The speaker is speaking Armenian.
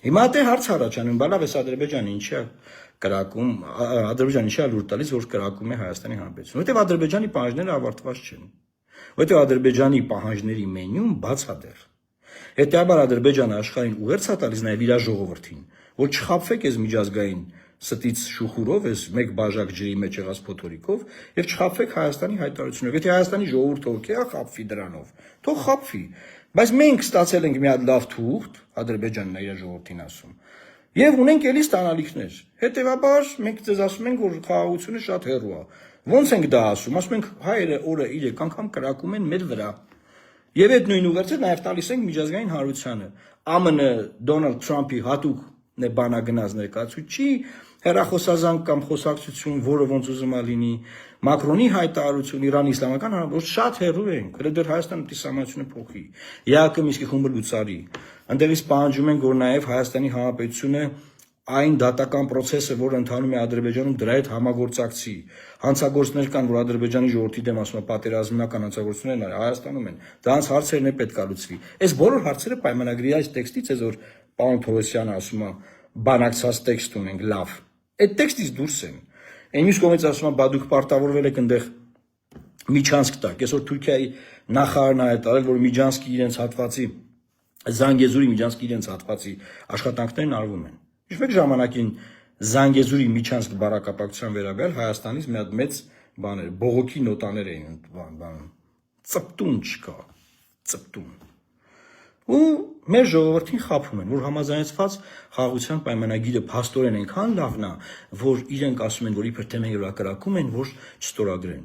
Հիմա դե հարց առաջանում, բալավ էս Ադրբեջանը ինչի է կրակում, Ադրբեջանը ինչի է լուր տալիս, որ կրակում է Հայաստանի Հանրապետությունը, որտեղ Ադրբեջանի պահանջները ավարտված չեն, որտեղ Ադրբեջանի պահանջների մենյուն բաց է դեռ։ Հետեւաբար Ադրբեջանը աշխարհին ուղերձ է տալիս նաև իր ժողովրդին, որ չխաբվեք այս միջազգային ստից շուխուրով, այս մեկ բաժակ ջրի մեջ եղած փոթորիկով եւ չխաբվեք Հայաստանի հայտարարությունով։ Եթե Հայաստանի ժողովուրդը օքեյ է խաբվի դրանով, թող խաբվի։ Բայց մենք ստացել ենք մի հատ լավ թուղթ, Ադրբեջանն է իր ժողովրդին ասում, եւ ունենք էլի ստանալիքներ։ Հետեւաբար մենք ձեզ ասում ենք, որ խաղաղությունը շատ հեռու է։ Ոնց ենք դա ասում։ Ասում ենք հայերը օրը 3 անգամ կրակում են մեր վրա։ Եվ այդ նույն ուղերձը նաև տալիս ենք միջազգային հանրությանը։ ԱՄՆ Դոնալդ Թրամփի հատուկ բանագնաց ներկայացուցիչի հեռախոսազանգ կամ խոսակցություն, որը ոնց ուզում է լինի, Մակրոնի հայտարարություն, Իրանի Իսլամական Հանրապետություն, շատ հեռու ենք, դեռ Հայաստանը պիտի սահմանությունը փոխի։ ԵԱԿ-ը Մինսկի խումբը լուծարի։ Այնտեղից պահանջում ենք, որ նաև Հայաստանի Հանրապետությունը այն դատական process-ը, որը ընթանում է Ադրբեջանում, դրա հետ համագործակցի։ Հանցագործներ կան, որ Ադրբեջանի ժողովրդի դեմ ասում են պատերազմական հանցագործություններ Հայաստանում են։ Դրանց հարցերն է պետք է լուծվի։ Այս բոլոր հարցերը պայմանագրի այս տեքստից է, որ պարոն Թովոսյանը ասում է, բանակցած տեքստ ունենք, լավ։ Այդ տեքստից դուրս են։ Այն մյուս կողմից ասում է, բա դուք պարտավորվել եք այնտեղ Միջանցք տակ։ Այսօր Թուրքիայի նախարարն է հայտարարել, որ Միջանցքի իրենց հատվածի Զանգեզուրի Միջանցքի իրենց հատվածի աշխատանքներն արվում են։ Ինչ-որ ժամանակին Զանգեզուրի Միջանցք բարակապակցության վերաբերյալ Հայաստանից մի հատ մեծ բաներ, բողոքի նոտաներ էին բան, ծպտուն չկա, ծպտուն։ Ու մեր ժողովրդին խաբում են, որ համաձայնեցված խաղաղության պայմանագիրը փաստորեն այնքան լավն է, որ իրենք ասում են, որ իբր թե մենք վրա կրակում են, որ չստորագրեն։